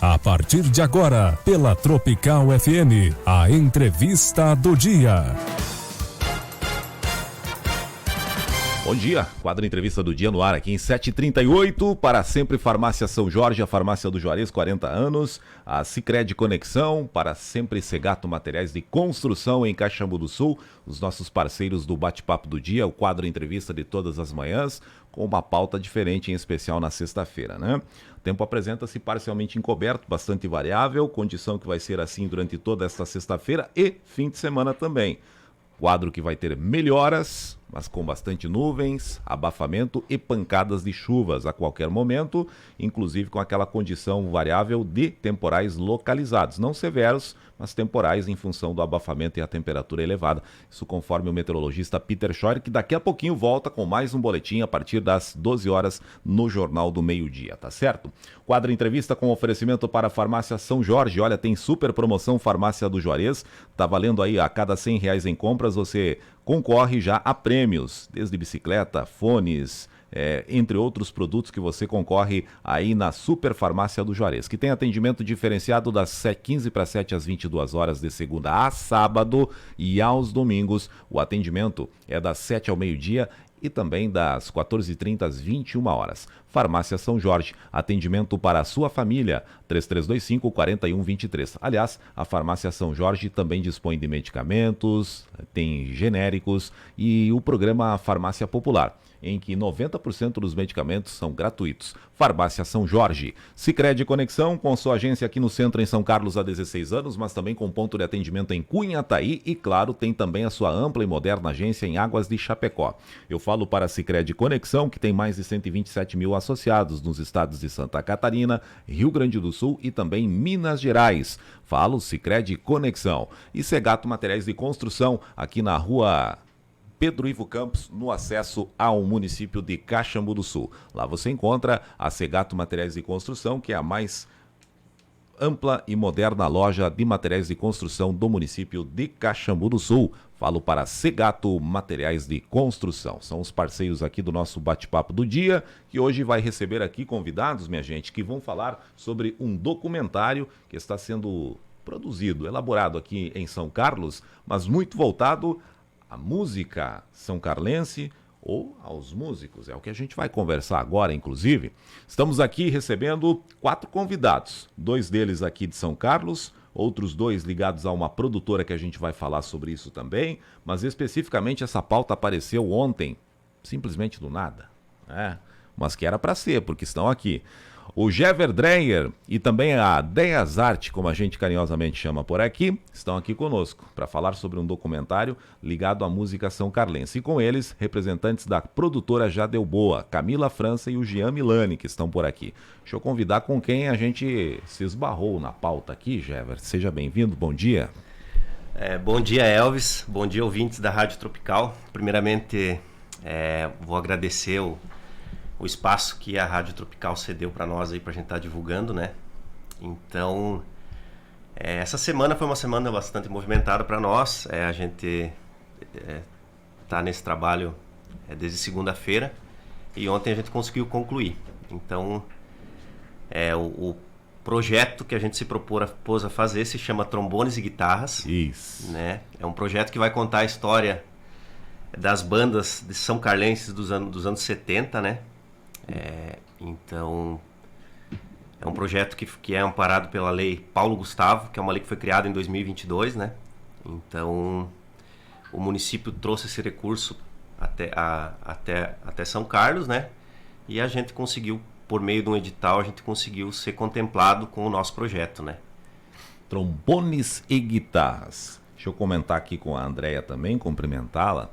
A partir de agora, pela Tropical FM, a entrevista do dia. Bom dia, quadro Entrevista do Dia no ar aqui em 7h38, para sempre Farmácia São Jorge, a farmácia do Juarez, 40 anos, a Sicredi Conexão, para sempre Segato Materiais de Construção em Caxambu do Sul, os nossos parceiros do Bate-Papo do Dia, o quadro Entrevista de todas as manhãs, com uma pauta diferente, em especial na sexta-feira, né? O tempo apresenta-se parcialmente encoberto, bastante variável, condição que vai ser assim durante toda esta sexta-feira e fim de semana também. Quadro que vai ter melhoras, mas com bastante nuvens, abafamento e pancadas de chuvas a qualquer momento, inclusive com aquela condição variável de temporais localizados, não severos, mas temporais em função do abafamento e a temperatura elevada. Isso conforme o meteorologista Peter Scheuer, que daqui a pouquinho volta com mais um boletim a partir das 12 horas no Jornal do Meio-Dia, tá certo? Quadro Entrevista com oferecimento para a Farmácia São Jorge. Olha, tem super promoção Farmácia do Juarez, tá valendo aí a cada R$100 em compras, você concorre já a prêmios, desde bicicleta, fones, entre outros produtos que você concorre aí na Super Farmácia do Juarez, que tem atendimento diferenciado das 15 para 7 às 22 horas de segunda a sábado, e aos domingos o atendimento é das 7 ao meio-dia e também das 14h30 às 21 horas. Farmácia São Jorge, atendimento para a sua família, 3325-4123. Aliás, a Farmácia São Jorge também dispõe de medicamentos, tem genéricos e o programa Farmácia Popular, em que 90% dos medicamentos são gratuitos. Farmácia São Jorge. Sicredi Conexão, com sua agência aqui no centro em São Carlos há 16 anos, mas também com ponto de atendimento em Cunhataí e, claro, tem também a sua ampla e moderna agência em Águas de Chapecó. Eu falo para a Sicredi Conexão, que tem mais de 127 mil associados nos estados de Santa Catarina, Rio Grande do Sul e também Minas Gerais. Falo Sicredi Conexão. E Segato Materiais de Construção, aqui na rua Pedro Ivo Campos, no acesso ao município de Caxambu do Sul. Lá você encontra a Segato Materiais de Construção, que é a mais ampla e moderna loja de materiais de construção do município de Caxambu do Sul. Falo para Segato Materiais de Construção. São os parceiros aqui do nosso bate-papo do dia, que hoje vai receber aqui convidados, minha gente, que vão falar sobre um documentário que está sendo produzido, elaborado aqui em São Carlos, mas muito voltado a música são carlense ou aos músicos. É o que a gente vai conversar agora, inclusive. Estamos aqui recebendo 4 convidados, 2 deles aqui de São Carlos, outros 2 ligados a uma produtora que a gente vai falar sobre isso também, mas especificamente essa pauta apareceu ontem, simplesmente do nada, mas que era para ser, porque estão aqui. O Jever Dreyer e também a Deas Arte, como a gente carinhosamente chama por aqui, estão aqui conosco para falar sobre um documentário ligado à música são carlense. E com eles, representantes da produtora Já Deu Boa, Camila França e o Jean Milani, que estão por aqui. Deixa eu convidar com quem a gente se esbarrou na pauta aqui, Jever. Seja bem-vindo, bom dia. Bom dia, Elvis. Bom dia, ouvintes da Rádio Tropical. Primeiramente, vou agradecer o espaço que a Rádio Tropical cedeu para nós aí, para a gente estar divulgando, né? Então, essa semana foi uma semana bastante movimentada para nós. A gente tá nesse trabalho desde segunda-feira e ontem a gente conseguiu concluir. Então, o projeto que a gente se propôs a fazer se chama Trombones e Guitarras. Isso. Né? É um projeto que vai contar a história das bandas de São Carlenses dos anos 70, né? Então, é um projeto que é amparado pela Lei Paulo Gustavo, que é uma lei que foi criada em 2022, né? Então, o município trouxe esse recurso até São Carlos, né? E a gente conseguiu, por meio de um edital, a gente conseguiu ser contemplado com o nosso projeto, né? Trombones e guitarras. Deixa eu comentar aqui com a Andréia também, cumprimentá-la,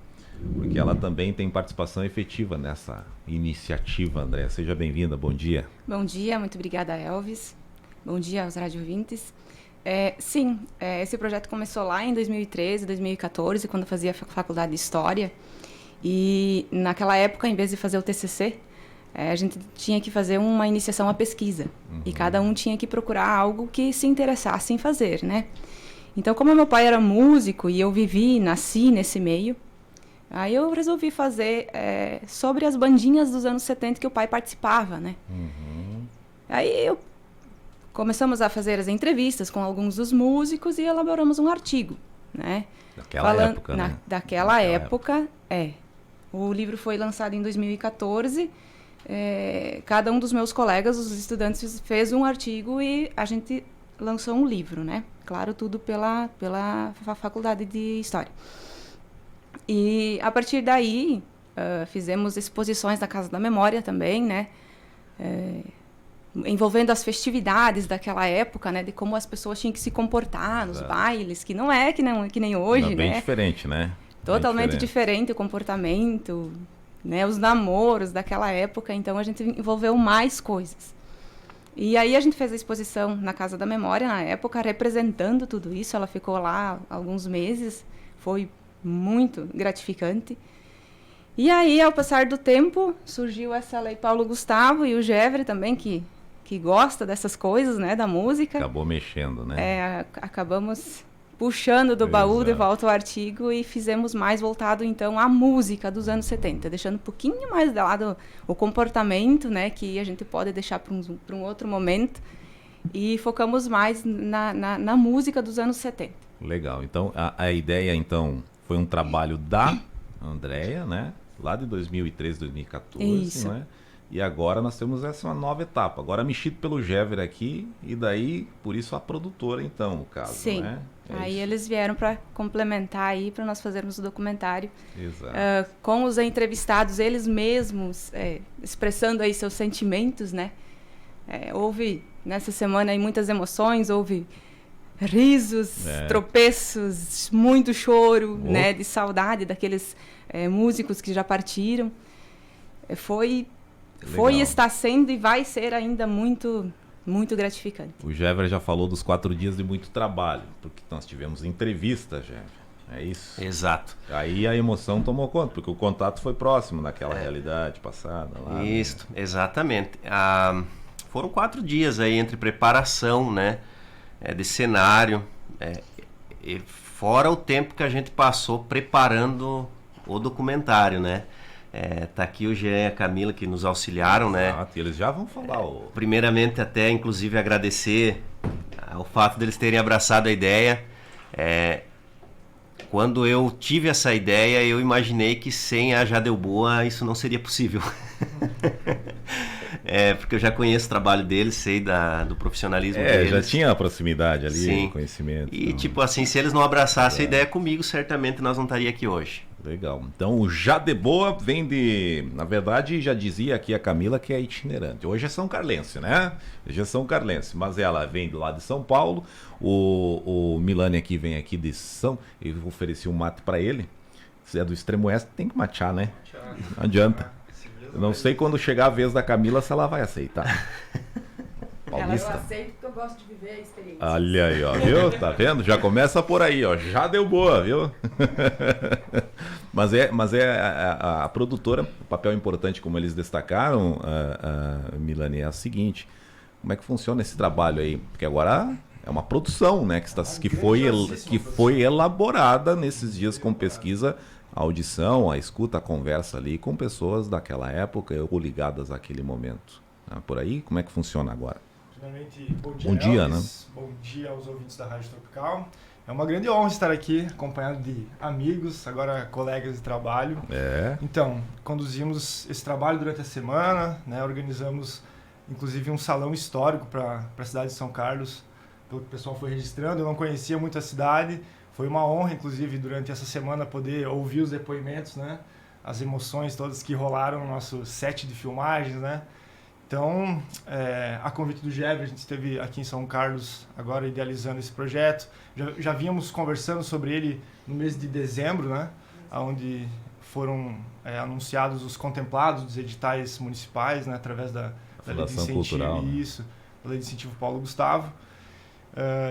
porque ela também tem participação efetiva nessa iniciativa. Andréia, seja bem-vinda, bom dia. Bom dia, muito obrigada, Elvis. Bom dia aos radiovintes. Esse projeto começou lá em 2013, 2014, quando eu fazia faculdade de História. E naquela época, em vez de fazer o TCC, a gente tinha que fazer uma iniciação à pesquisa. Uhum. E cada um tinha que procurar algo que se interessasse em fazer, né? Então, como meu pai era músico e eu nasci nesse meio, aí eu resolvi fazer sobre as bandinhas dos anos 70 que o pai participava, né? Uhum. Aí eu começamos a fazer as entrevistas com alguns dos músicos e elaboramos um artigo, né? Daquela época, né? Daquela época, é. O livro foi lançado em 2014. Cada um dos meus colegas, os estudantes, fez um artigo e a gente lançou um livro, né? Claro, tudo pela Faculdade de História. E, a partir daí, fizemos exposições na Casa da Memória também, né? Envolvendo as festividades daquela época, né? De como as pessoas tinham que se comportar nos bailes, que não é que nem hoje, né? Bem diferente, né? Totalmente diferente o comportamento, né? Os namoros daquela época, então a gente envolveu mais coisas. E aí a gente fez a exposição na Casa da Memória, na época, representando tudo isso. Ela ficou lá alguns meses, foi muito gratificante. E aí, ao passar do tempo, surgiu essa Lei Paulo Gustavo e o Gevre também, que gosta dessas coisas, né, da música. Acabou mexendo, né? Acabamos puxando do baú de volta o artigo e fizemos mais voltado, então, à música dos anos 70, deixando um pouquinho mais de lado o comportamento, né, que a gente pode deixar para um outro momento, e focamos mais na música dos anos 70. Legal. Então, a ideia, então, foi um trabalho da Andréia, né? Lá de 2013, 2014, Isso. né? E agora nós temos essa nova etapa. Agora mexido pelo Gever aqui, e daí, por isso, a produtora, então, no caso, Sim. né? Aí isso. eles vieram para complementar aí, para nós fazermos o documentário. Exato. Com os entrevistados, eles mesmos expressando aí seus sentimentos, né? Houve, nessa semana, aí, muitas emoções, houve risos, tropeços, muito choro, né? De saudade daqueles músicos que já partiram. Foi, está sendo e vai ser ainda muito, muito gratificante. O Gever já falou dos 4 dias de muito trabalho, porque nós tivemos entrevista, Gever. É isso? Exato. Aí a emoção tomou conta, porque o contato foi próximo naquela realidade passada lá. Isso, né? Exatamente. Foram 4 dias aí entre preparação, né? De cenário, e fora o tempo que a gente passou preparando o documentário, né? Tá aqui o Jean e a Camila que nos auxiliaram, né? Eles já vão falar. Primeiramente, até inclusive agradecer o fato deles terem abraçado a ideia. Quando eu tive essa ideia, eu imaginei que sem a Jadelboa isso não seria possível. Porque eu já conheço o trabalho deles, sei do profissionalismo deles. Já tinha a proximidade ali, sim, conhecimento. E tipo assim, se eles não abraçassem a ideia comigo, certamente nós não estaríamos aqui hoje. Legal. Então o Jadeboa vem de... Na verdade, já dizia aqui a Camila que é itinerante. Hoje é São Carlense, né? Hoje é São Carlense, mas ela vem do lado de São Paulo. O Milani aqui vem aqui de São... Eu ofereci um mate para ele. Se é do extremo oeste, tem que matear, né? Não adianta. Eu não sei quando chegar a vez da Camila se ela vai aceitar. Paulista. Eu aceito porque eu gosto de viver a experiência. Olha aí, ó, viu? Tá vendo? Já começa por aí, ó. Já deu boa, viu? Mas a produtora, o papel importante, como eles destacaram, Milani, é o seguinte: como é que funciona esse trabalho aí? Porque agora é uma produção, né? Que foi elaborada nesses dias com pesquisa, a audição, a escuta, a conversa ali com pessoas daquela época ou ligadas àquele momento. Por aí, como é que funciona agora? Primeiramente, bom dia, Elvis, né? Bom dia aos ouvintes da Rádio Tropical. É uma grande honra estar aqui, acompanhado de amigos, agora colegas de trabalho. Então, conduzimos esse trabalho durante a semana, né? Organizamos, inclusive, um salão histórico para a cidade de São Carlos, pelo que o pessoal foi registrando. Eu não conhecia muito a cidade. Foi uma honra, inclusive, durante essa semana, poder ouvir os depoimentos, né? As emoções todas que rolaram no nosso set de filmagens, né? Então, a convite do Gever, a gente esteve aqui em São Carlos agora idealizando esse projeto. Já vínhamos conversando sobre ele no mês de dezembro, né? Onde foram anunciados os contemplados dos editais municipais, né? Através da Lei de Incentivo, Cultural, né? Isso, da Lei de Incentivo Paulo Gustavo.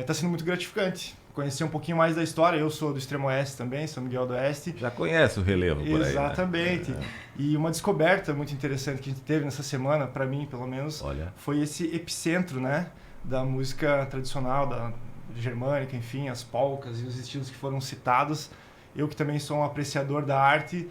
Está sendo muito gratificante conhecer um pouquinho mais da história. Eu sou do Extremo Oeste também, São Miguel do Oeste. Já conhece o relevo por aí, exatamente. Né? E uma descoberta muito interessante que a gente teve nessa semana, para mim pelo menos, foi esse epicentro, né, da música tradicional, da germânica, enfim, as polcas e os estilos que foram citados. Eu que também sou um apreciador da arte,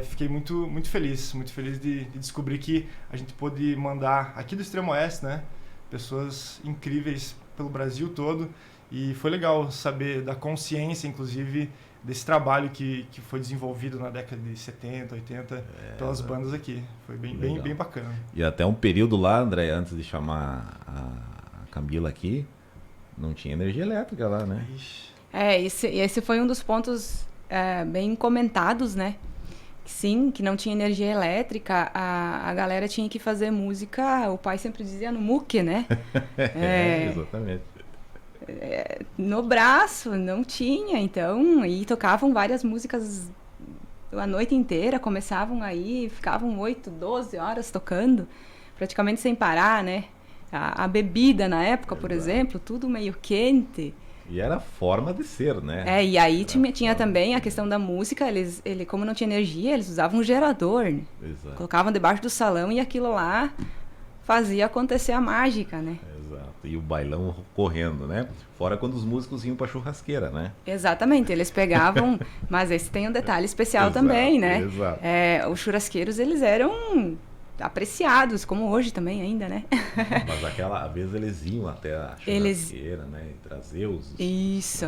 fiquei muito feliz de descobrir que a gente pôde mandar aqui do Extremo Oeste, né, pessoas incríveis pelo Brasil todo. E foi legal saber da consciência, inclusive, desse trabalho que foi desenvolvido na década de 70, 80 pelas bandas aqui. Foi bem bacana. E até um período lá, André, antes de chamar a Camila aqui, não tinha energia elétrica lá, né? Esse foi um dos pontos bem comentados, né? Sim, que não tinha energia elétrica, a galera tinha que fazer música, o pai sempre dizia no muque, né? Exatamente. No braço, não tinha, então, e tocavam várias músicas a noite inteira, começavam aí, ficavam 8, 12 horas tocando, praticamente sem parar, né? A bebida na época, por exemplo, tudo meio quente. E era forma de ser, né? E aí tinha também a questão da música, como não tinha energia, eles usavam um gerador, né? Exato. Colocavam debaixo do salão e aquilo lá fazia acontecer a mágica, né? Exato. E o bailão correndo, né? Fora quando os músicos iam pra churrasqueira, né? Exatamente, eles pegavam, mas esse tem um detalhe especial também, né? Exato. Os churrasqueiros, eles eram apreciados, como hoje também ainda, né? Mas aquela vez eles iam até a churrasqueira, né? E trazer os... Isso,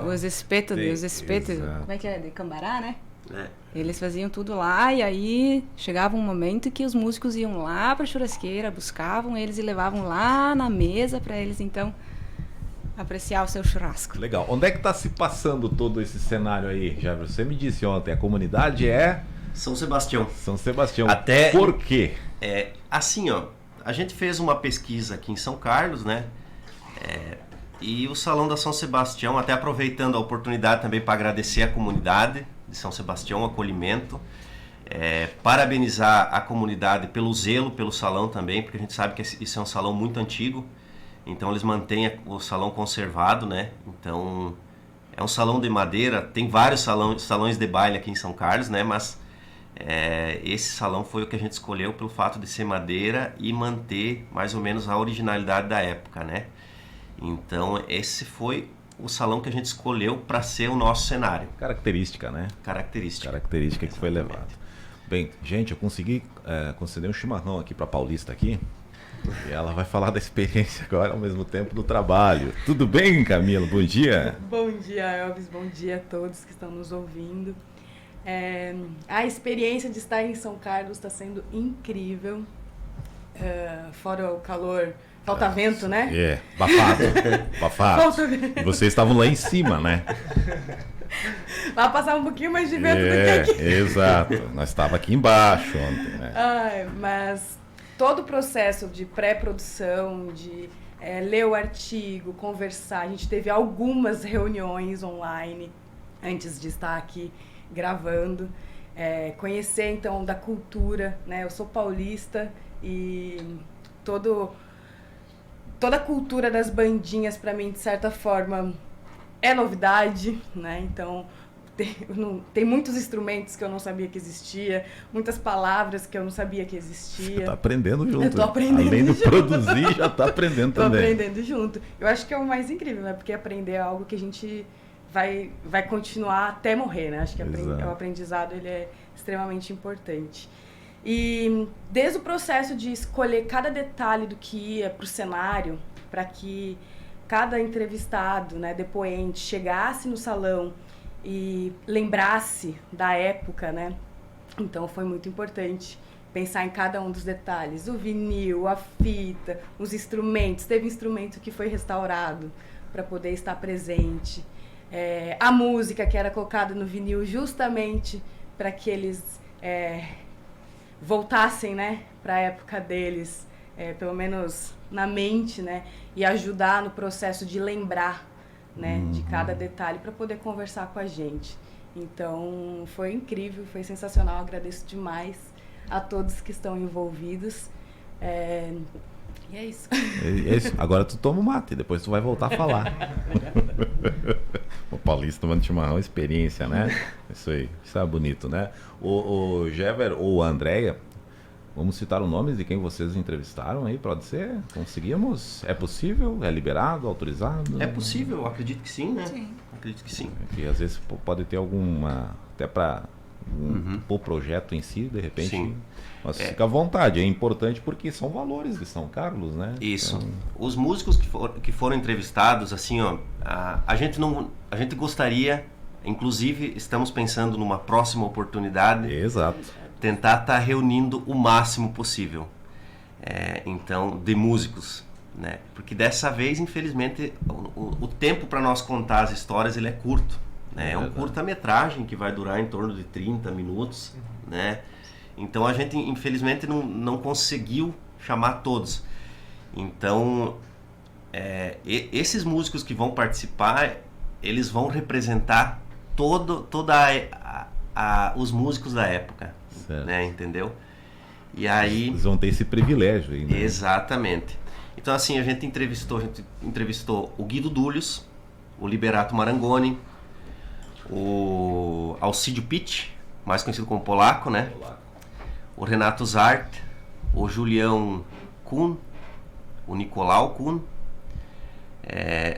os espetos, Exato. como é que é? De cambará, né? Eles faziam tudo lá e aí chegava um momento que os músicos iam lá pra churrasqueira, buscavam eles e levavam lá na mesa para eles, então, apreciar o seu churrasco. Legal. Onde é que tá se passando todo esse cenário aí? Já você me disse ontem, a comunidade é... São Sebastião. São Sebastião. Até... Por quê? Assim, ó, a gente fez uma pesquisa aqui em São Carlos, né? E o Salão da São Sebastião, até aproveitando a oportunidade também para agradecer a comunidade de São Sebastião, o acolhimento, parabenizar a comunidade pelo zelo, pelo salão também, porque a gente sabe que isso é um salão muito antigo, então eles mantêm o salão conservado, né? Então, é um salão de madeira, tem vários salões de baile aqui em São Carlos, né? Mas esse salão foi o que a gente escolheu pelo fato de ser madeira e manter mais ou menos a originalidade da época, né? Então, esse foi o salão que a gente escolheu para ser o nosso cenário. Característica, né? Característica Que foi levada. Bem, gente, eu consegui conceder um chimarrão aqui para a Paulista aqui. E ela vai falar da experiência agora, ao mesmo tempo do trabalho. Tudo bem, Camila? Bom dia. Bom dia, Elvis. Bom dia a todos que estão nos ouvindo. A experiência de estar em São Carlos está sendo incrível. Fora o calor... Falta vento, né? Abafado. Falta vento. E vocês estavam lá em cima, né? Vai passar um pouquinho mais de vento do que aqui. Exato. Nós estávamos aqui embaixo ontem, né? Mas todo o processo de pré-produção, de ler o artigo, conversar, a gente teve algumas reuniões online antes de estar aqui gravando. Conhecer, então, da cultura, né? Eu sou paulista e toda a cultura das bandinhas, para mim, de certa forma, é novidade, né? Então, tem muitos instrumentos que eu não sabia que existia, muitas palavras que eu não sabia que existia. Você tá aprendendo junto. Eu tô aprendendo Além de junto. produzir, já tá aprendendo também. Tô aprendendo junto. Eu acho que é o mais incrível, né? Porque aprender é algo que a gente vai continuar até morrer, né? Acho que o aprendizado ele é extremamente importante. E desde o processo de escolher cada detalhe do que ia para o cenário, para que cada entrevistado, né, depoente, chegasse no salão e lembrasse da época, né? Então foi muito importante pensar em cada um dos detalhes. O vinil, a fita, os instrumentos. Teve instrumento que foi restaurado para poder estar presente. A música que era colocada no vinil justamente para que eles... voltassem, né, para a época deles, pelo menos na mente, né, e ajudar no processo de lembrar, né, de cada detalhe para poder conversar com a gente. Então, foi incrível, foi sensacional, agradeço demais a todos que estão envolvidos. E é isso. Agora tu toma o mate, depois tu vai voltar a falar. O Paulista tomando chimarrão, experiência, né? Isso aí, isso é bonito, né? O Jever ou a Andréia, vamos citar os nomes de quem vocês entrevistaram aí, pode ser? Conseguimos? É possível? É liberado? Autorizado? É possível, acredito que sim, né? Sim. Acredito que sim. Porque às vezes pode ter alguma... Até para o projeto em si, de repente. Sim. Mas fica à vontade, é importante porque são valores de São Carlos, né? Isso. Então... Os músicos que foram entrevistados, assim, ó, a gente gostaria, inclusive estamos pensando numa próxima oportunidade. Exato. Tentar estar reunindo o máximo possível. Então, de músicos, né? Porque dessa vez, infelizmente, o tempo para nós contar as histórias ele é curto, né? É um curta-metragem que vai durar em torno de 30 minutos, né? Então a gente, infelizmente, não conseguiu chamar todos. Então, esses músicos que vão participar, eles vão representar os músicos da época, né? Entendeu? E aí... Eles vão ter esse privilégio aí, né? Exatamente. Então, assim, a gente entrevistou o Guido Dúlios, o Liberato Marangoni, o Alcídio Pitt, mais conhecido como Polaco, né? O Renato Zart, o Julião Kuhn, o Nicolau Kuhn.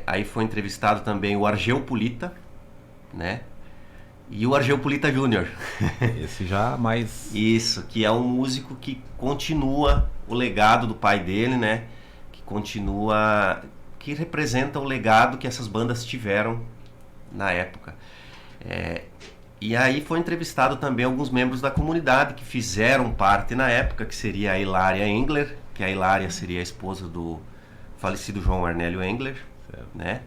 Aí foi entrevistado também o Argeu Pulita, né? E o Argeu Pulita Júnior. Esse já mais... Isso, que é um músico que continua o legado do pai dele, né? Que representa o legado que essas bandas tiveram na época. E aí foi entrevistado também alguns membros da comunidade que fizeram parte na época, que seria a Hilária Engler, que a Hilária seria a esposa do falecido João Arnélio Engler, né?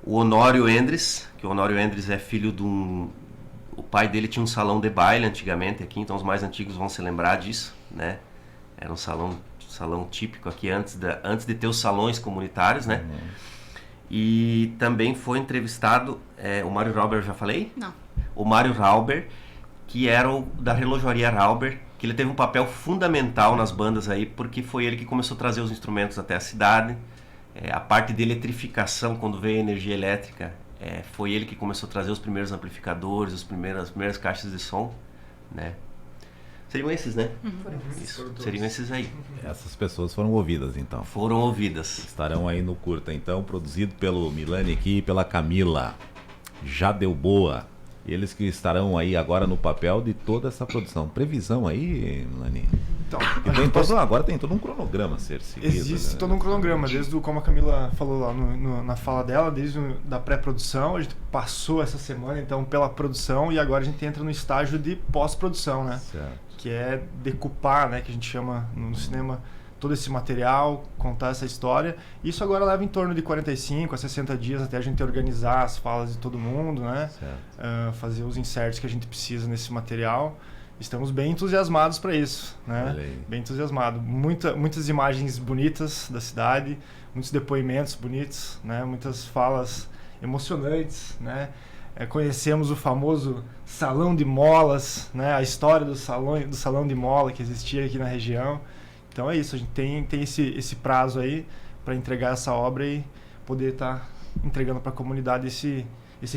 O Honório Endres, que o Honório Endres é filho de o pai dele tinha um salão de baile antigamente aqui, então os mais antigos vão se lembrar disso, né? Era um salão típico aqui antes de ter os salões comunitários, né? E também foi entrevistado o Mário Rauber, já falei? Não. O Mário Rauber, que era da relojoaria Rauber, que ele teve um papel fundamental nas bandas aí, porque foi ele que começou a trazer os instrumentos até a cidade. A parte de eletrificação, quando veio a energia elétrica, foi ele que começou a trazer os primeiros amplificadores, as primeiras caixas de som, né? Seriam esses, né? Isso, seriam esses aí. Essas pessoas foram ouvidas, então. Foram ouvidas. Estarão aí no curta, então, produzido pelo Milani aqui e pela Camila. Já deu boa. Eles que estarão aí agora no papel de toda essa produção. Previsão aí, Milani? Então, agora tem todo um cronograma a ser seguido. Existe né? todo um cronograma, desde como a Camila falou lá na fala dela, desde da pré-produção, a gente passou essa semana então pela produção e agora a gente entra no estágio de pós-produção, né? Certo. Que é decupar, né, que a gente chama no cinema, todo esse material, contar essa história. Isso agora leva em torno de 45 a 60 dias até a gente organizar as falas de todo mundo, né? Fazer os inserts que a gente precisa nesse material. Estamos bem entusiasmados para isso, né? Bem entusiasmados. Muitas imagens bonitas da cidade, muitos depoimentos bonitos, né? Muitas falas emocionantes, né? Conhecemos o famoso Salão de Molas, né? A história do salão de mola que existia aqui na região. Então é isso, a gente tem esse prazo aí para entregar essa obra e poder estar entregando para a comunidade esse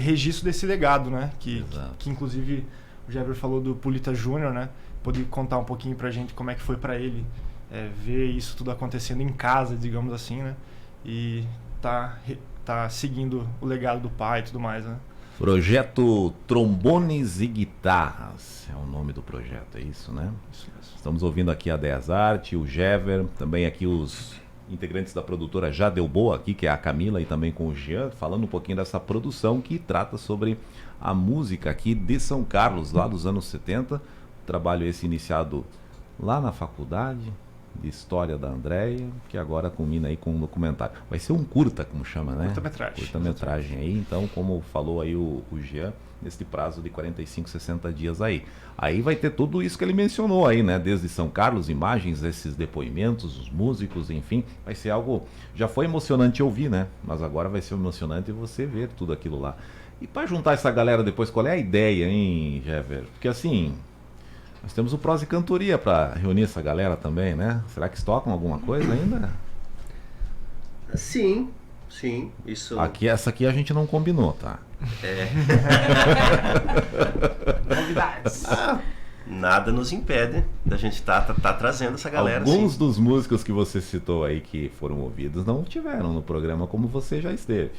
registro desse legado, né? Que inclusive o Jever falou do Pulita Júnior, né? Poder contar um pouquinho para a gente como é que foi para ele ver isso tudo acontecendo em casa, digamos assim, né? E tá seguindo o legado do pai e tudo mais, né? Projeto Trombones e Guitarras é o nome do projeto, é isso, né? Isso mesmo. Estamos ouvindo aqui a Desarte, o Jever, também aqui os integrantes da produtora Já Deu Boa aqui, que é a Camila e também com o Jean, falando um pouquinho dessa produção que trata sobre a música aqui de São Carlos, lá dos anos 70. Trabalho esse iniciado lá na faculdade de História da Andréia, que agora culmina aí com um documentário. Vai ser um curta, como chama, né? Curta-metragem. Curta-metragem aí, então, como falou aí o Jean, nesse prazo de 45, 60 dias aí. Aí vai ter tudo isso que ele mencionou aí, né? Desde São Carlos, imagens, esses depoimentos, os músicos, enfim. Vai ser algo... Já foi emocionante ouvir, né? Mas agora vai ser emocionante você ver tudo aquilo lá. E para juntar essa galera depois, qual é a ideia, hein, Jever? Porque assim... Nós temos o Prosa e Cantoria para reunir essa galera também, né? Será que eles tocam alguma coisa ainda? Sim, isso... Essa aqui a gente não combinou, tá? Novidades. Nada nos impede da gente tá trazendo essa galera. Alguns dos músicos que você citou aí que foram ouvidos não tiveram no programa como você já esteve.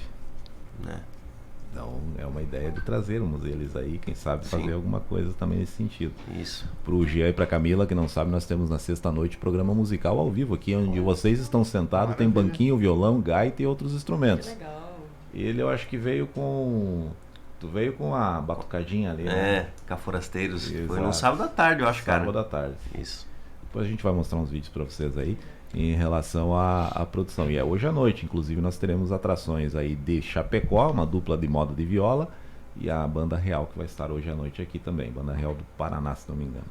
Então é uma ideia de trazermos eles aí, quem sabe fazer alguma coisa também nesse sentido. Isso. Pro Jean e pra Camila, que não sabe, nós temos na sexta-noite programa musical ao vivo aqui, onde vocês estão sentados, tem banquinho, violão, gaita e outros instrumentos. Que legal. Ele eu acho que veio com... Tu veio com a batucadinha ali, né? Caforasteiros. Exato. Foi no sábado à tarde, eu acho, cara. Sábado à tarde. Isso. Depois a gente vai mostrar uns vídeos pra vocês aí em relação à produção. E é hoje à noite, inclusive, nós teremos atrações aí de Chapecó, uma dupla de moda de viola, e a Banda Real, que vai estar hoje à noite aqui também. Banda Real do Paraná, se não me engano.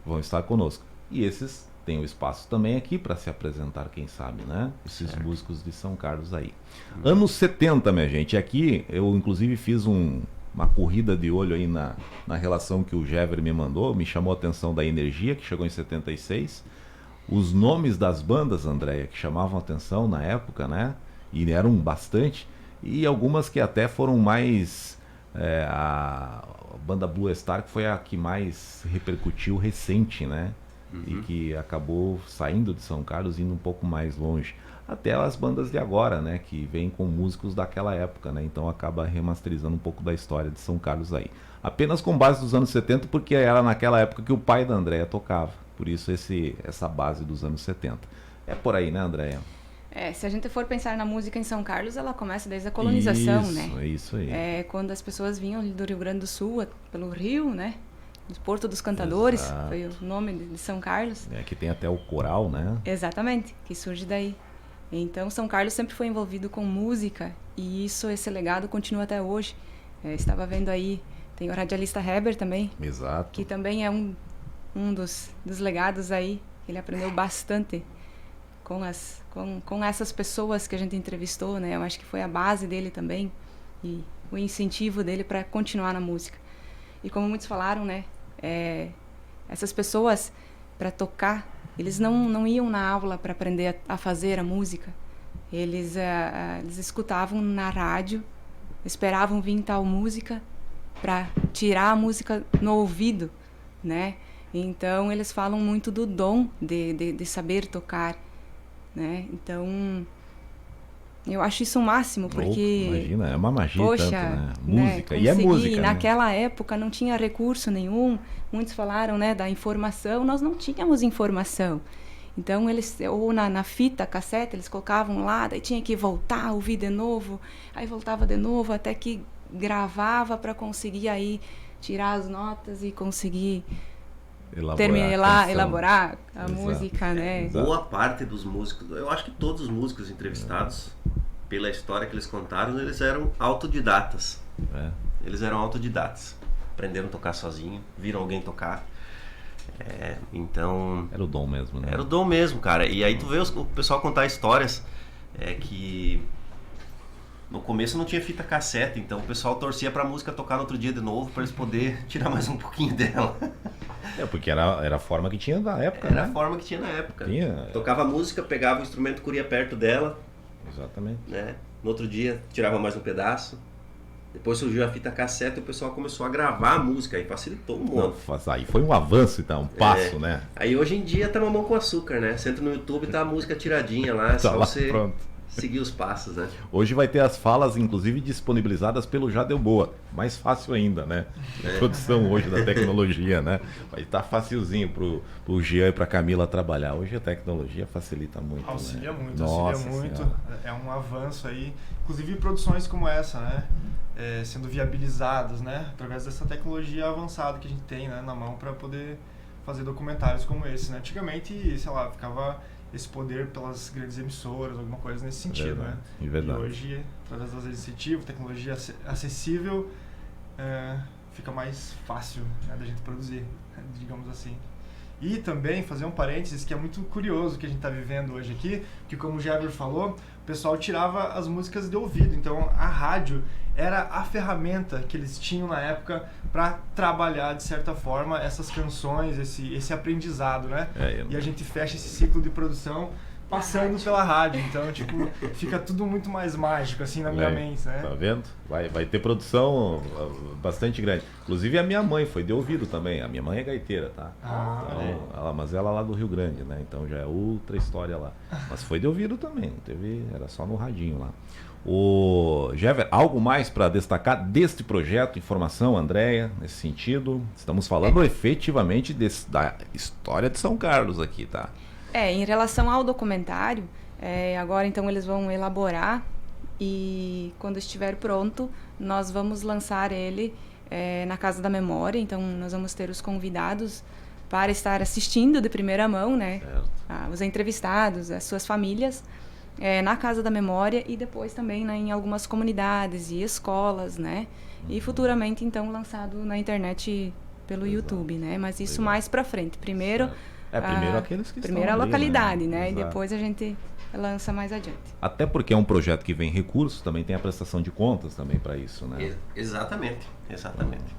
Vão estar conosco. E esses têm o espaço também aqui para se apresentar, quem sabe, né? Esses músicos de São Carlos aí. Anos 70, minha gente. Aqui eu, inclusive, fiz uma corrida de olho aí na relação que o Jever me mandou. Me chamou a atenção da Energia, que chegou em 76. Os nomes das bandas, Andréia, que chamavam atenção na época, né? E eram bastante. E algumas que até foram mais... a banda Blue Star, que foi a que mais repercutiu recente, né? E que acabou saindo de São Carlos e indo um pouco mais longe. Até as bandas de agora, né? Que vêm com músicos daquela época, né? Então acaba remasterizando um pouco da história de São Carlos aí. Apenas com base dos anos 70, porque era naquela época que o pai da Andréia tocava. Por isso essa base dos anos 70. É por aí, né, Andréia? Se a gente for pensar na música em São Carlos, ela começa desde a colonização, né? É isso aí. Quando as pessoas vinham do Rio Grande do Sul, pelo Rio, né? Porto dos Cantadores, Exato. foi o nome de São Carlos. Que tem até o coral, né? Exatamente, que surge daí. Então, São Carlos sempre foi envolvido com música e esse legado continua até hoje. Estava vendo aí, tem o radialista Heber também. Exato. Que também é um dos legados aí, que ele aprendeu bastante com essas pessoas que a gente entrevistou, né? Eu acho que foi a base dele também e o incentivo dele para continuar na música. E como muitos falaram, né? Essas pessoas, para tocar, eles não iam na aula para aprender a fazer a música. Eles escutavam na rádio, esperavam vir tal música para tirar a música no ouvido, né? Então, eles falam muito do dom de saber tocar, né? Então, eu acho isso o máximo, porque... Imagina, é uma magia, poxa, tanto, né? Música, né? E é música, naquela época não tinha recurso nenhum. Muitos falaram, né, da informação. Nós não tínhamos informação. Então, eles, ou na fita cassete, eles colocavam lá, daí tinha que voltar, ouvir de novo, aí voltava de novo, até que gravava para conseguir aí tirar as notas e conseguir... elaborar a Exato. Música, né? Exato. Boa parte dos músicos, eu acho que todos os músicos entrevistados, pela história que eles contaram, eles eram autodidatas. Eles eram autodidatas. Aprenderam a tocar sozinho, viram alguém tocar. Então... Era o dom mesmo, né? Era o dom mesmo, cara. E aí tu vê o pessoal contar histórias que... No começo não tinha fita cassete, então o pessoal torcia pra música tocar no outro dia de novo pra eles poderem tirar mais um pouquinho dela. Porque era a forma que tinha na época, Era né? a forma que tinha na época. Tinha. Tocava a música, pegava o instrumento, corria perto dela, Exatamente. né? No outro dia tirava mais um pedaço. Depois surgiu a fita cassete e o pessoal começou a gravar a música e facilitou um monte. Aí foi um avanço, então, um passo, né? Aí hoje em dia tá mamão com açúcar, né? Você entra no YouTube e tá a música tiradinha lá, é só lá, você pronto. seguir os passos, né? Hoje vai ter as falas, inclusive, disponibilizadas pelo Já Deu Boa. Mais fácil ainda, né? A produção hoje da tecnologia, né? Vai estar facilzinho pro Jean e pra Camila trabalhar. Hoje a tecnologia facilita muito, Auxilia né? muito, Nossa auxilia muito. Senhora. É um avanço aí. Inclusive produções como essa, né? Sendo viabilizadas, né? Através dessa tecnologia avançada que a gente tem, né? Na mão para poder fazer documentários como esse, né? Antigamente, sei lá, ficava esse poder pelas grandes emissoras, alguma coisa nesse sentido, Verdade, né? verdade. E hoje, através das iniciativas, tecnologia acessível, fica mais fácil, né, da gente produzir, digamos assim. E também fazer um parênteses que é muito curioso que a gente está vivendo hoje aqui, que como o Jaber falou, o pessoal tirava as músicas de ouvido, então a rádio era a ferramenta que eles tinham na época para trabalhar de certa forma essas canções, esse aprendizado, né? E a gente fecha esse ciclo de produção passando pela rádio. Então, tipo, fica tudo muito mais mágico, assim, na minha mente, né? Tá vendo? Vai ter produção bastante grande. Inclusive a minha mãe foi de ouvido também. A minha mãe é gaiteira, tá? Então, mas ela lá do Rio Grande, né? Então já é outra história lá. Mas foi de ouvido também, não teve, era só no radinho lá. O Jever, algo mais para destacar deste projeto, informação, Andréia, nesse sentido? Estamos falando efetivamente da história de São Carlos aqui, tá? Em relação ao documentário, agora então eles vão elaborar e quando estiver pronto, nós vamos lançar ele na Casa da Memória. Então nós vamos ter os convidados para estar assistindo de primeira mão, né? Os entrevistados, as suas famílias, na Casa da Memória e depois também, né, em algumas comunidades e escolas, né? E futuramente então lançado na internet pelo YouTube, né? Mas isso mais para frente. Primeiro aqueles que primeiro estão a localidade, né? E depois a gente lança mais adiante. Até porque é um projeto que vem recursos, também tem a prestação de contas também para isso, né? Exatamente. Então,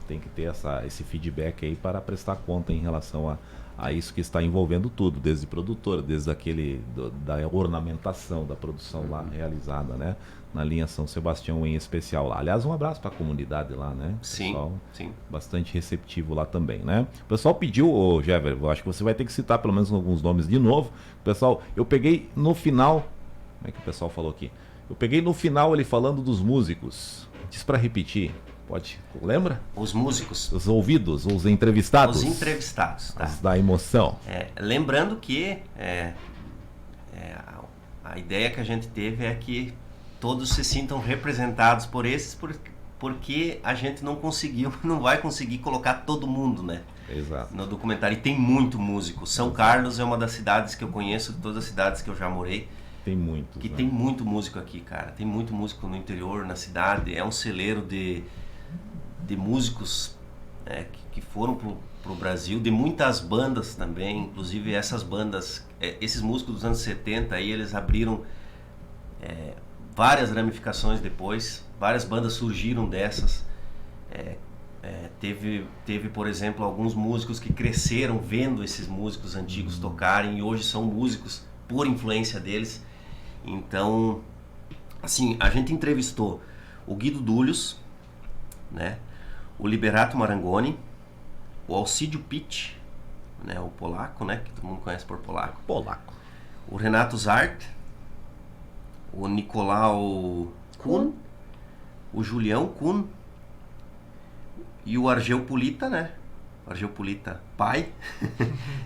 tem que ter esse feedback aí para prestar conta em relação a isso que está envolvendo tudo, desde produtora, desde da ornamentação, da produção lá realizada, né? Na linha São Sebastião em especial lá. Aliás, um abraço para a comunidade lá, né? Pessoal, sim. Bastante receptivo lá também, né? O pessoal pediu, Jever, eu acho que você vai ter que citar pelo menos alguns nomes de novo. Pessoal, eu peguei no final, como é que o pessoal falou aqui? Eu peguei no final ele falando dos músicos. Diz para repetir. Pode, lembra? Os músicos. Os ouvidos, os entrevistados. Os entrevistados, tá? Da emoção. Lembrando que a ideia que a gente teve é que todos se sintam representados por esses, porque a gente não vai conseguir colocar todo mundo, né? Exato. No documentário. E tem muito músico. São Carlos é uma das cidades que eu conheço, de todas as cidades que eu já morei. Tem muito. Tem muito músico aqui, cara. Tem muito músico no interior, na cidade. É um celeiro de músicos que foram pro Brasil, de muitas bandas também, inclusive essas bandas, esses músicos dos anos 70 aí, eles abriram várias ramificações depois, várias bandas surgiram dessas. Teve, por exemplo, alguns músicos que cresceram vendo esses músicos antigos tocarem e hoje são músicos por influência deles. Então, assim, a gente entrevistou o Guido Dúlios, né? O Liberato Marangoni, o Alcídio Pitt, né? O polaco, né? Que todo mundo conhece por polaco. O Renato Zart, o Nicolau Kuhn, o Julião Kuhn e o Argeu Pulita, né? O Argeu Pulita pai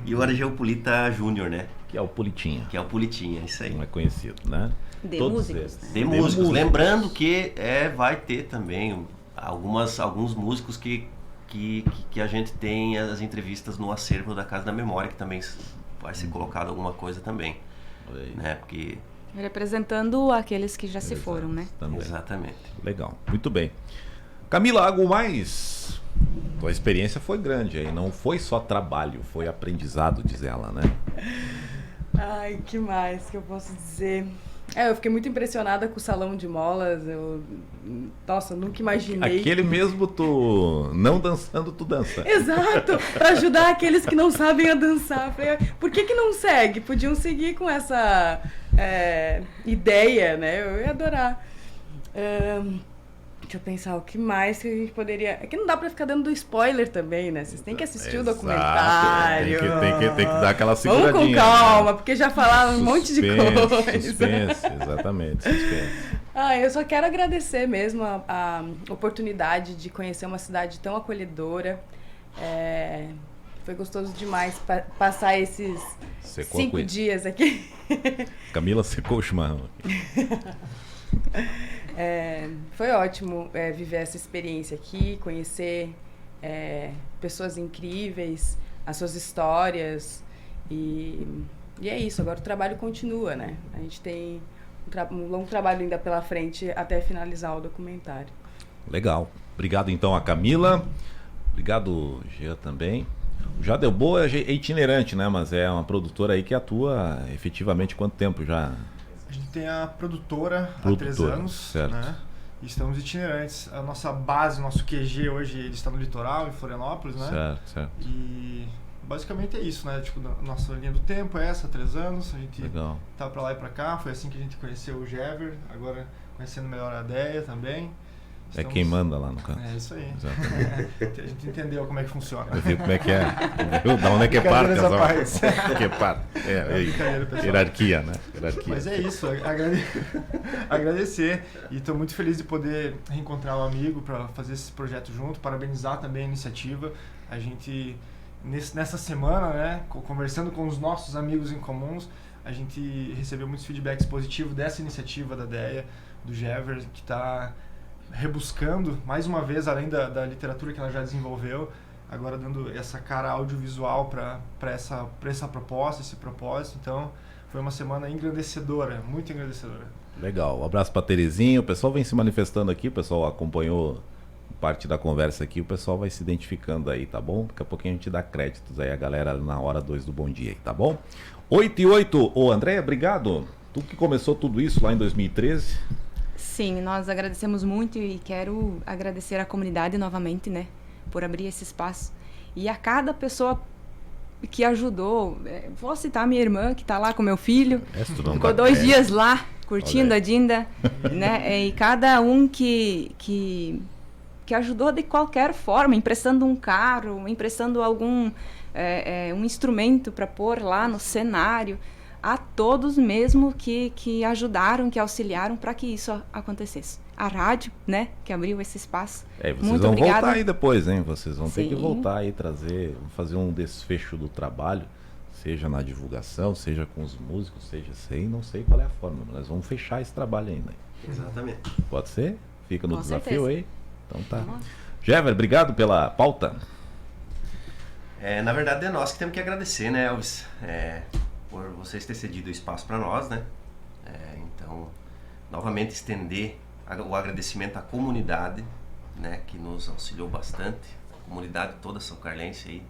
e o Argeu Pulita Júnior, né? Que é o Pulitinha. Isso aí. Não é conhecido, né? De músicos, né? De músicos. Lembrando que vai ter também alguns músicos que a gente tem as entrevistas no acervo da Casa da Memória, que também vai ser colocado alguma coisa também. Né? Porque... representando aqueles que já se foram, né? Também. Exatamente. Legal, muito bem. Camila, algo mais? Tua experiência foi grande aí, não foi só trabalho, foi aprendizado, diz ela, né? Ai, que mais que eu posso dizer? Eu fiquei muito impressionada com o salão de molas. Nossa, nunca imaginei. Aquele mesmo tu não dançando, tu dança. Exato, para ajudar aqueles que não sabem a dançar. Falei, por que não segue? Podiam seguir com essa ideia, né? Eu ia adorar. Deixa eu pensar, o que mais que a gente poderia... É que não dá pra ficar dando spoiler também, né? Vocês têm que assistir o documentário. Tem que dar aquela seguradinha. Vamos com calma, né? Porque já falaram um monte de coisa. Suspense, exatamente, suspense. Eu só quero agradecer mesmo a oportunidade de conhecer uma cidade tão acolhedora. Foi gostoso demais passar esses 5 dias aqui. Camila secou o chimarrão. Foi ótimo viver essa experiência aqui, conhecer pessoas incríveis, as suas histórias e é isso, agora o trabalho continua, né? A gente tem um longo trabalho ainda pela frente até finalizar o documentário. Legal, obrigado então a Camila, obrigado Jean também. O Jadeu é itinerante, né? Mas é uma produtora aí que atua efetivamente quanto tempo já? A gente tem a produtora há 3 anos, certo. Né? E estamos itinerantes. A nossa base, nosso QG hoje, ele está no litoral, em Florianópolis, né? Certo. E basicamente é isso, né? Tipo, nossa linha do tempo é essa, 3 anos, a gente tá pra lá e pra cá, foi assim que a gente conheceu o Jever, agora conhecendo melhor a Deia também. É quem manda lá no caso. É isso aí. A gente entendeu como é que funciona. Eu vi como é que é. Da onde é que parte essa que parte. Hierarquia, né? Hierarquia. Mas é isso. Agradecer. E estou muito feliz de poder reencontrar um amigo para fazer esse projeto junto. Parabenizar também a iniciativa. A gente, nessa semana, né, conversando com os nossos amigos em comuns, a gente recebeu muitos feedbacks positivos dessa iniciativa da Deia, do Jever, que está rebuscando, mais uma vez, além da literatura que ela já desenvolveu, agora dando essa cara audiovisual para essa proposta, esse propósito. Então, foi uma semana engrandecedora, muito engrandecedora. Legal. Um abraço para Terezinha. O pessoal vem se manifestando aqui, o pessoal acompanhou parte da conversa aqui, o pessoal vai se identificando aí, tá bom? Daqui a pouquinho a gente dá créditos aí a galera na hora 2 do Bom Dia aí, tá bom? 8h08. Ô, Andréia, obrigado. Tu que começou tudo isso lá em 2013... Sim, nós agradecemos muito e quero agradecer à comunidade novamente, né, por abrir esse espaço. E a cada pessoa que ajudou, vou citar minha irmã, que está lá com meu filho, ficou 2 dias lá, curtindo a Dinda, né, e cada um que ajudou de qualquer forma, emprestando um carro, emprestando algum um instrumento para pôr lá no cenário, a todos mesmo que ajudaram, que auxiliaram para que isso acontecesse. A rádio, né, que abriu esse espaço. Vocês muito vão obrigada. Voltar aí depois, hein? Vocês vão ter Sim. que voltar aí, fazer um desfecho do trabalho, seja na divulgação, seja com os músicos, seja sem, não sei qual é a forma, mas nós vamos fechar esse trabalho ainda. Exatamente. Pode ser? Fica no Com desafio certeza. aí? Então tá. Jever, obrigado pela pauta. Na verdade é nós que temos que agradecer, né, Elvis? Por vocês terem cedido o espaço para nós, né? Então, novamente estender o agradecimento à comunidade, né, que nos auxiliou bastante, a comunidade toda São Carlense aí,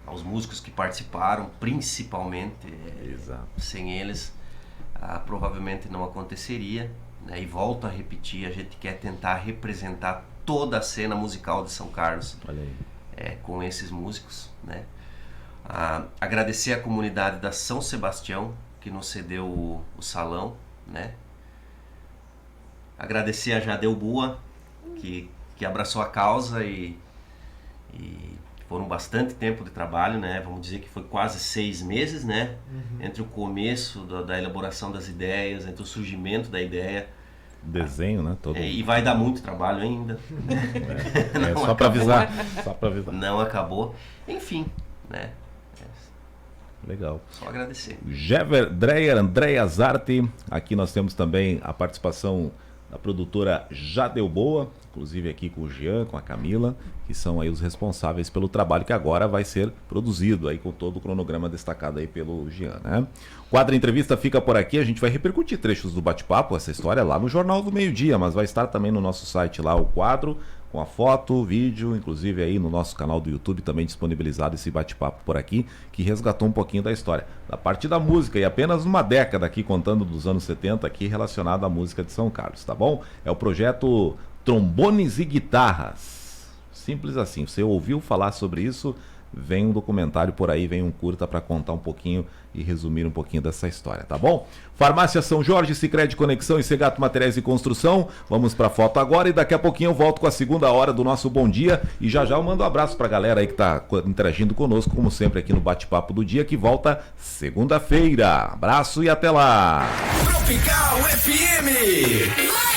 aos músicos que participaram, principalmente, sem eles, provavelmente não aconteceria, né? E volto a repetir, a gente quer tentar representar toda a cena musical de São Carlos. Olha aí. Com esses músicos, né? Agradecer a comunidade da São Sebastião que nos cedeu o salão, né? Agradecer a Jadeu Bua que abraçou a causa e foram bastante tempo de trabalho, né? Vamos dizer que foi quase 6 meses, né? Entre o começo da elaboração das ideias, entre o surgimento da ideia, desenho, né? Todo... E vai dar muito trabalho ainda. Só para avisar. Não acabou. Enfim, né? Legal. Só agradecer. Jever Dreyer, Andréia Zarte. Aqui nós temos também a participação da produtora Jadeu Boa, inclusive aqui com o Jean, com a Camila, que são aí os responsáveis pelo trabalho que agora vai ser produzido aí com todo o cronograma destacado aí pelo Jean, né? O quadro Entrevista fica por aqui, a gente vai repercutir trechos do bate-papo, essa história lá no Jornal do Meio-Dia, mas vai estar também no nosso site lá o quadro, com a foto, vídeo, inclusive aí no nosso canal do YouTube também disponibilizado esse bate-papo por aqui, que resgatou um pouquinho da história, da parte da música, e apenas uma década aqui contando dos anos 70 aqui relacionado à música de São Carlos, tá bom? É o projeto Trombones e Guitarras. Simples assim, você ouviu falar sobre isso, vem um documentário por aí, vem um curta para contar um pouquinho e resumir um pouquinho dessa história, tá bom? Farmácia São Jorge, Sicredi Conexão e Segato Materiais de Construção. Vamos pra foto agora e daqui a pouquinho eu volto com a segunda hora do nosso Bom Dia e já eu mando um abraço pra galera aí que tá interagindo conosco, como sempre aqui no Bate-Papo do Dia, que volta segunda-feira. Abraço e até lá! Tropical FM!